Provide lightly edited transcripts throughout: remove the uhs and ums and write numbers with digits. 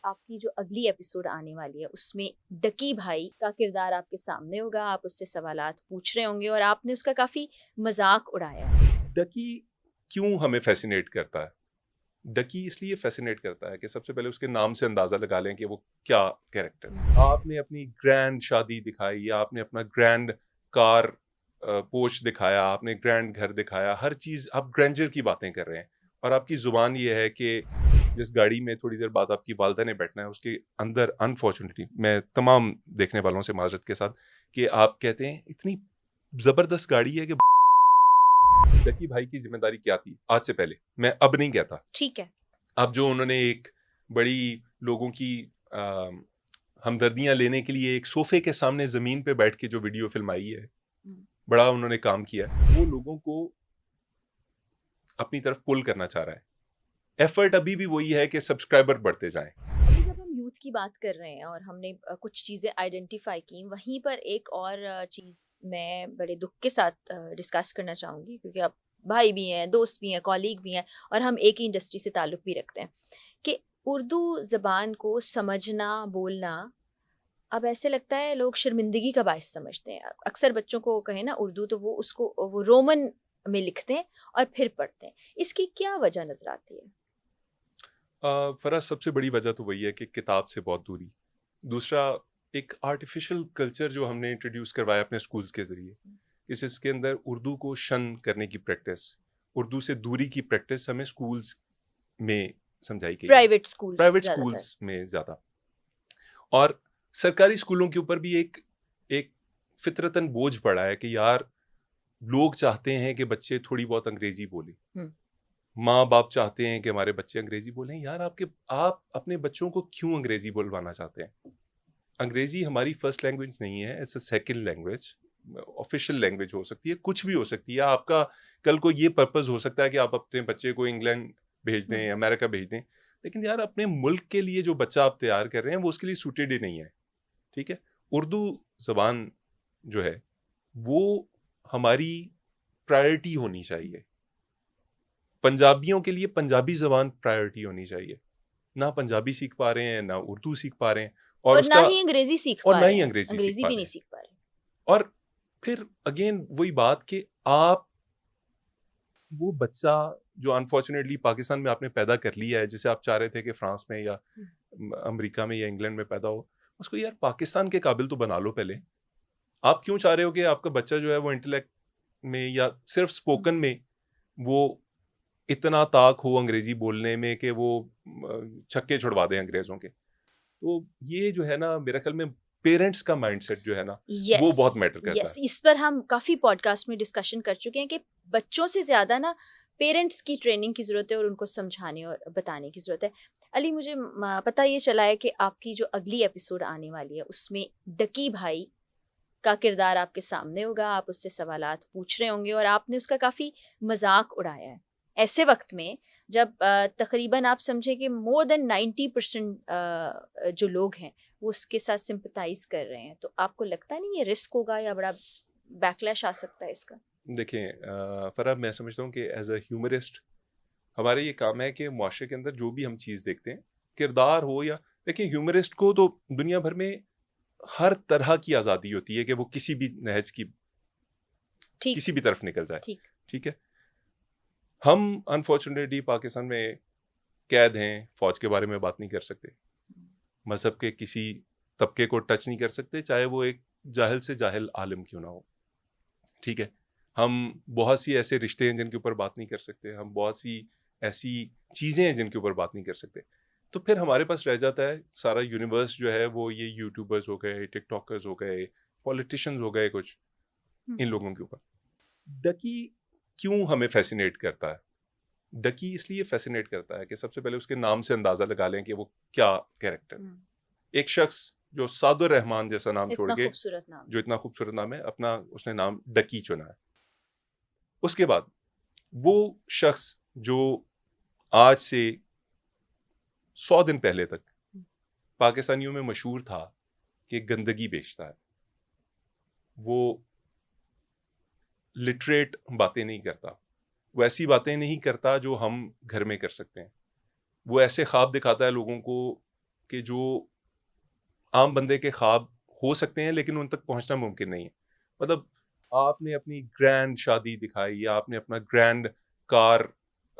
आपकी जो अगली एपिसोड आने वाली है उसमें डकी भाई का किरदार आपके सामने होगा। आप उससे सवालात पूछ रहे होंगे और आपने उसका काफी मजाक उड़ाया है। डकी क्यों हमें फैसिनेट करता है? डकी इसलिए फैसिनेट करता है कि सबसे पहले उसके नाम से अंदाजा लगा लें कि वो क्या कैरेक्टर है। आपने अपनी ग्रैंड शादी दिखाई या आपने अपना ग्रैंड कार पोर्च दिखाया, आपने ग्रैंड घर दिखाया, हर चीज आप ग्रैंडर की बातें कर रहे हैं और आपकी जुबान ये है कि जिस गाड़ी में थोड़ी देर बाद आपकी वालदा ने बैठना है उसके अंदर अनफॉर्चुनेटली मैं तमाम देखने वालों से माजरत के साथ कि आप कहते हैं इतनी जबरदस्त गाड़ी है कि डकी भाई की जिम्मेदारी क्या थी आज से पहले, मैं अब नहीं कहता। ठीक है। अब जो उन्होंने एक बड़ी लोगों की हमदर्दियां लेने के लिए एक सोफे के सामने जमीन पे बैठ के जो वीडियो फिल्म आई है, बड़ा उन्होंने काम किया। वो लोगों को अपनी तरफ पुल करना चाह रहा है। एफर्ट अभी भी वही है कि सब्सक्राइबर बढ़ते जाएं। अभी जब हम यूथ की बात कर रहे हैं और हमने कुछ चीजें आइडेंटिफाई की, वहीं पर एक और चीज मैं बड़े दुख के साथ डिस्कस करना चाहूंगी, क्योंकि आप भाई भी हैं, दोस्त भी हैं, कॉलीग भी हैं और हम एक ही इंडस्ट्री से ताल्लुक भी रखते हैं कि उर्दू जबान को समझना, बोलना अब ऐसे लगता है लोग शर्मिंदगी का बायस समझते हैं। अक्सर बच्चों को कहें ना उर्दू तो वो रोमन में लिखते हैं और फिर पढ़ते हैं। इसकी क्या वजह नजर आती है? फराज, सबसे बड़ी वजह तो वही है कि किताब से बहुत दूरी। दूसरा, एक आर्टिफिशियल कल्चर जो हमने इंट्रोड्यूस करवाया अपने स्कूल्स के जरिए, इसके अंदर उर्दू को शन करने की प्रैक्टिस, उर्दू से दूरी की प्रैक्टिस हमें स्कूल्स में समझाई गई, प्राइवेट स्कूल्स में ज़्यादा। और सरकारी स्कूलों के ऊपर भी एक एक फितरतन बोझ पड़ा है कि यार लोग चाहते हैं कि बच्चे थोड़ी बहुत अंग्रेजी बोलें, माँ बाप चाहते हैं कि हमारे बच्चे अंग्रेजी बोलें। यार आप अपने बच्चों को क्यों अंग्रेजी बोलवाना चाहते हैं? अंग्रेजी हमारी फर्स्ट लैंग्वेज नहीं है, it's a second language. Official language हो सकती है, कुछ भी हो सकती है। आपका कल को ये पर्पस हो सकता है कि आप अपने बच्चे को इंग्लैंड भेज दें, अमेरिका भेज दें, लेकिन यार अपने मुल्क के लिए जो बच्चा आप तैयार कर रहे हैं वो उसके लिए सूटेड ही नहीं है। ठीक है, उर्दू जबान जो है वो हमारी प्रायोरिटी होनी चाहिए। पंजाबियों के लिए पंजाबी जबान प्रायोरिटी होनी चाहिए। ना पंजाबी सीख पा रहे हैं, ना उर्दू सीख पा रहे हैं, और ना ही अंग्रेजी सीख और पा ना रहे ही हैं, अंग्रेजी सीख अंग्रेजी पा भी रहे नहीं हैं। सीख पा रहे। और फिर अगेन वही बात कि आप वो बच्चा जो अनफॉर्चुनेटली पाकिस्तान में आपने पैदा कर लिया है, जिसे आप चाह रहे थे कि फ्रांस में या अमेरिका में या इंग्लैंड में पैदा हो, उसको यार पाकिस्तान के काबिल तो बना लो पहले। आप क्यों चाह रहे हो कि आपका बच्चा जो है वो इंटेलेक्ट में या सिर्फ स्पोकन में वो इतना ताक हो अंग्रेजी बोलने में कि वो छक्के छुड़वा दें अंग्रेजों के? तो ये जो है ना, मेरे ख्याल में पेरेंट्स का माइंडसेट जो है ना, वो बहुत मैटर करता है। इस पर हम काफी पॉडकास्ट में डिस्कशन कर चुके हैं कि बच्चों से ज्यादा ना पेरेंट्स की ट्रेनिंग की जरूरत है और उनको समझाने और बताने की जरूरत है। अली, मुझे पता ये चला है कि आपकी जो अगली एपिसोड आने वाली है उसमें डकी भाई का किरदार आपके सामने होगा। आप उससे सवालात पूछ रहे होंगे और आपने उसका काफी मजाक उड़ाया है ऐसे वक्त में जब तकरीबन आप समझे कि मोर देन 90% जो लोग हैं वो उसके साथ सिंपथाइज कर रहे हैं। तो आपको लगता नहीं ये रिस्क होगा या बड़ा बैकलैश आ सकता है इसका? देखें फराब, मैं समझता हूँ कि एज अ ह्यूमरिस्ट हमारा ये काम है कि मुआशरे के अंदर जो भी हम चीज़ देखते हैं, किरदार हो या, देखिए ह्यूमरिस्ट को तो दुनिया भर में हर तरह की आज़ादी होती है कि वो किसी भी नहज की किसी भी तरफ निकल जाए। ठीक है, हम अनफॉर्चुनेटली पाकिस्तान में कैद हैं, फौज के बारे में बात नहीं कर सकते, मजहब के किसी तबके को टच नहीं कर सकते, चाहे वो एक जाहिल से जाहिल आलिम क्यों ना हो। ठीक है, हम बहुत सी ऐसे रिश्ते हैं जिनके ऊपर बात नहीं कर सकते, हम बहुत सी ऐसी चीज़ें हैं जिनके ऊपर बात नहीं कर सकते। तो फिर हमारे पास रह जाता है सारा यूनिवर्स जो है वो ये यूट्यूबर्स हो गए, टिकटॉकर्स हो गए, पॉलिटिशियंस हो गए, कुछ इन लोगों के ऊपर। डकी क्यों हमें फैसिनेट करता है? डकी इसलिए फैसिनेट करता है कि सबसे पहले उसके नाम से अंदाजा लगा लें कि वो क्या कैरेक्टर है। एक शख्स जो सादुर रहमान जैसा नाम छोड़ के, जो इतना खूबसूरत नाम है, अपना उसने नाम डकी चुना है। उसके बाद वो शख्स जो आज से 100 दिन पहले तक पाकिस्तानियों में मशहूर था कि गंदगी बेचता है, वो लिटरेट बातें नहीं करता, वो ऐसी बातें नहीं करता जो हम घर में कर सकते हैं, वो ऐसे ख्वाब दिखाता है लोगों को कि जो आम बंदे के ख्वाब हो सकते हैं लेकिन उन तक पहुंचना मुमकिन नहीं है। मतलब आपने अपनी ग्रैंड शादी दिखाई, या आपने अपना ग्रैंड कार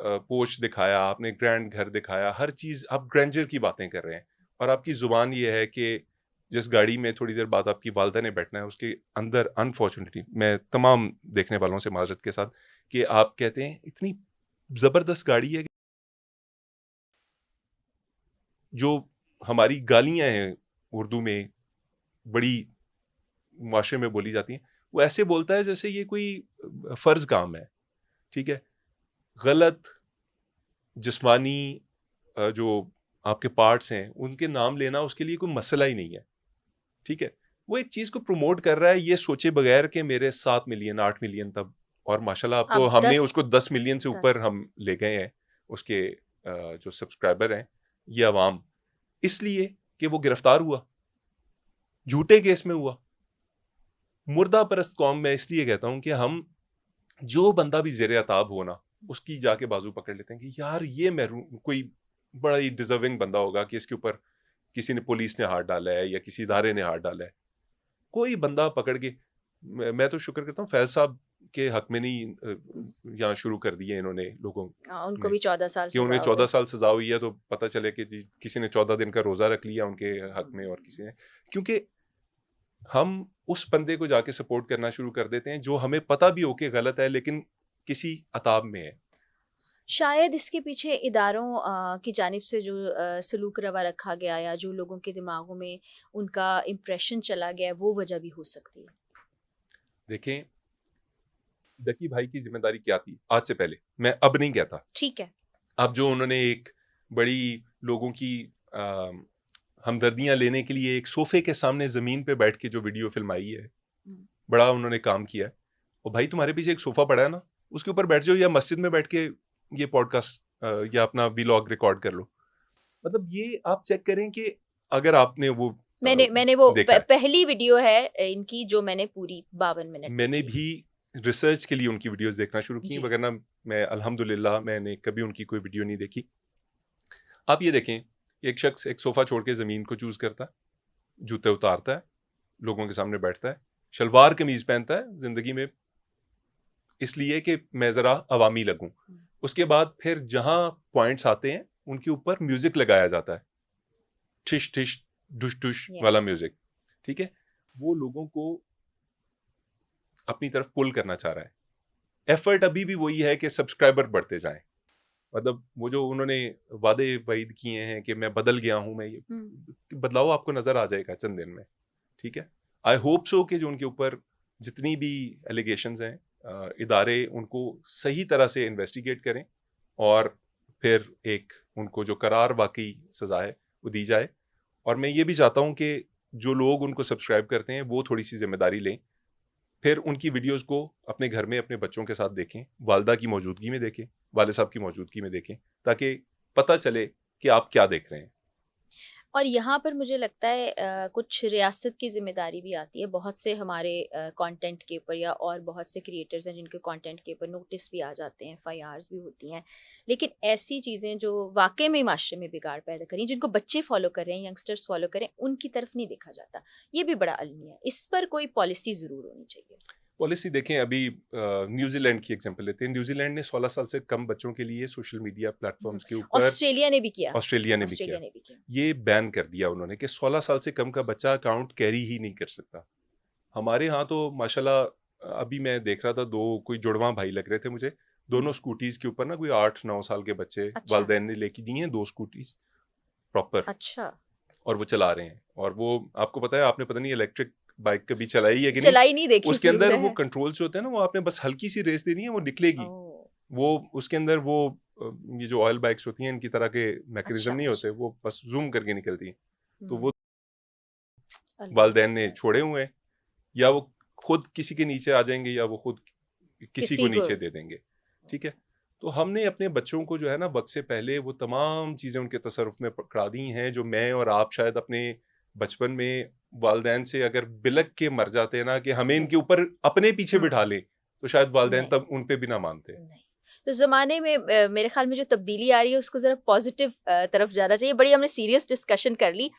पोर्च दिखाया, आपने ग्रैंड घर दिखाया, हर चीज़ आप ग्रैंडर की बातें कर रहे हैं, और आपकी ज़ुबान ये है कि जिस गाड़ी में थोड़ी देर बाद आपकी वालदा ने बैठना है उसके अंदर, अनफॉर्चुनेटली मैं तमाम देखने वालों से माजरत के साथ, कि आप कहते हैं इतनी ज़बरदस्त गाड़ी है, जो हमारी गालियां हैं उर्दू में बड़ी मुआशरे में बोली जाती हैं, वो ऐसे बोलता है जैसे ये कोई फर्ज काम है। ठीक है, गलत जिस्मानी जो आपके पार्ट्स हैं उनके नाम लेना उसके लिए कोई मसला ही नहीं है। ठीक है, वो एक चीज को प्रमोट कर रहा है ये सोचे बगैर कि मेरे 7 मिलियन 8 मिलियन तब, और माशाल्लाह आपको अब हमने 10 उसको 10 मिलियन से ऊपर 10 हम ले गए हैं उसके जो सब्सक्राइबर हैं, ये अवाम, इसलिए कि वो गिरफ्तार हुआ, झूठे केस में हुआ। मुर्दा परस्त कौम में इसलिए कहता हूं कि हम, जो बंदा भी जेर अताब हो ना, उसकी जाके बाजू पकड़ लेते हैं कि यार ये कोई बड़ा ही डिजर्विंग बंदा होगा कि इसके ऊपर किसी ने, पुलिस ने हाथ डाला है या किसी इदारे ने हाथ डाला है। कोई बंदा पकड़ के, मैं तो शुक्र करता हूँ फैज साहब के हक में नहीं यहाँ शुरू कर दिए इन्होंने लोगों उनको ने, भी 14 साल कि सजा उन्हें हो 14 गई। साल सजा हुई है, तो पता चले कि जी किसी ने 14 दिन का रोजा रख लिया उनके हक में और किसी ने, क्योंकि हम उस बंदे को जाके सपोर्ट करना शुरू कर देते हैं जो हमें पता भी हो कि गलत है लेकिन किसी अताब में है। शायद इसके पीछे इदारों की जानिब से जो सलूक रवा रखा गया या जो लोगों के दिमागों में उनका इम्प्रेशन चला गया है, वो वजह भी हो सकती है। देखें, दकी भाई की जिम्मेदारी क्या थी आज से पहले, मैं अब नहीं कहता, ठीक है। अब जो उन्होंने एक बड़ी लोगों की हमदर्दियां लेने के लिए एक सोफे के सामने जमीन पे बैठ के जो वीडियो फिल्म आई है, बड़ा उन्होंने काम किया है। और भाई तुम्हारे पीछे एक सोफा पड़ा है ना, उसके ऊपर बैठ जाओ, या मस्जिद में बैठ के ये पॉडकास्ट या अपना व्लॉग रिकॉर्ड कर लो। मतलब ये आप चेक करें कि अगर आपने वो मैंने वो देखा है, पहली वीडियो है इनकी जो मैंने पूरी 52 मिनट मैंने देखी। भी रिसर्च के लिए उनकी वीडियोस देखना शुरू की, जी। वगरना मैं अल्हम्दुलिल्लाह मैंने कभी उनकी कोई वीडियो नहीं देखी। आप ये देखें, एक शख्स एक सोफा छोड़ के जमीन को चूज करता है, जूते उतारता है, लोगों के सामने बैठता है, शलवार कमीज पहनता है जिंदगी में इसलिए कि मैं जरा अवामी लगूं। उसके बाद फिर जहां पॉइंट्स आते हैं उनके ऊपर म्यूजिक लगाया जाता है, ठिश ठिश डुश डुश वाला म्यूजिक। यस। ठीक है, वो लोगों को अपनी तरफ पुल करना चाह रहा है। एफर्ट अभी भी वही है कि सब्सक्राइबर बढ़ते जाएं। मतलब वो जो उन्होंने वादे वाइद किए हैं कि मैं बदल गया हूं, मैं ये बदलाव आपको नजर आ जाएगा चंद दिन में। ठीक है, आई होप सो कि जो उनके ऊपर जितनी भी एलिगेशंस हैं, इदारे उनको सही तरह से इन्वेस्टिगेट करें और फिर एक उनको जो करार वाकई सजा है वो दी जाए। और मैं ये भी चाहता हूं कि जो लोग उनको सब्सक्राइब करते हैं वो थोड़ी सी जिम्मेदारी लें, फिर उनकी वीडियोस को अपने घर में अपने बच्चों के साथ देखें, वालदा की मौजूदगी में देखें, वाले साहब की मौजूदगी में देखें, ताकि पता चले कि आप क्या देख रहे हैं। और यहाँ पर मुझे लगता है कुछ रियासत की जिम्मेदारी भी आती है। बहुत से हमारे कंटेंट के ऊपर या और बहुत से क्रिएटर्स हैं जिनके कंटेंट के ऊपर नोटिस भी आ जाते हैं, एफआईआर्स भी होती हैं, लेकिन ऐसी चीज़ें जो वाकई में माशरे में बिगाड़ पैदा करें, जिनको बच्चे फॉलो कर रहे हैं, यंगस्टर्स फॉलो करें, उनकी तरफ नहीं देखा जाता। ये भी बड़ा अलमी है। इस पर कोई पॉलिसी ज़रूर होनी चाहिए। पॉलिसी देखें, अभी न्यूजीलैंड की एग्जांपल लेते हैं। न्यूजीलैंड ने 16 साल से कम बच्चों के लिए सोशल मीडिया प्लेटफॉर्म्स के ऊपर, ऑस्ट्रेलिया ने भी किया। ऑस्ट्रेलिया ने भी किया, ये बैन कर दिया उन्होंने कि 16 साल से कम का बच्चा अकाउंट कैरी ही नहीं कर सकता। हमारे यहाँ तो माशाल्लाह अभी मैं देख रहा था, दो कोई जुड़वा भाई लग रहे थे मुझे, दोनों स्कूटीज के ऊपर ना कोई 8-9 साल के बच्चे, अच्छा। वालिदैन ने लेके दी हैं 2 स्कूटीज प्रॉपर, अच्छा। और वो चला रहे हैं। और वो आपको पता है, आपने पता नहीं इलेक्ट्रिक बाइक कभी चलाई है कि चलाई नहीं देखी, उसके जरूर अंदर वो है। कंट्रोल्स होते हैं ना, वो आपने बस हल्की सी रेस देनी है, वो निकलेगी। ओह, वो उसके अंदर वो ये जो ऑयल बाइक्स होती हैं इनकी तरह के मैकेनिज्म अच्छा नहीं होते, अच्छा। वो बस जूम करके निकलती हैं। तो वो अल्लाह वालिदैन ने अकबर। छोड़े हुए हैं, या वो खुद किसी के नीचे आ जाएंगे या वो खुद किसी को किसी को। नीचे दे देंगे। ठीक है, तो हमने अपने बच्चों को जो है ना वक्त से पहले वो तमाम चीज़ें उनके तसरुफ में पकड़ा दी हैं, जो मैं और आप शायद अपने बचपन में वालिदैन से अगर बिलक के मर जाते ना कि हमें इनके ऊपर अपने पीछे बिठा लें, तो शायद वालिदैन नहीं तब उन पे भी ना मानते। नहीं। तो ज़माने में मेरे ख़्याल में जो तब्दीली आ रही है उसको ज़रा पॉजिटिव तरफ जाना चाहिए। बड़ी हमने सीरियस डिस्कशन कर ली,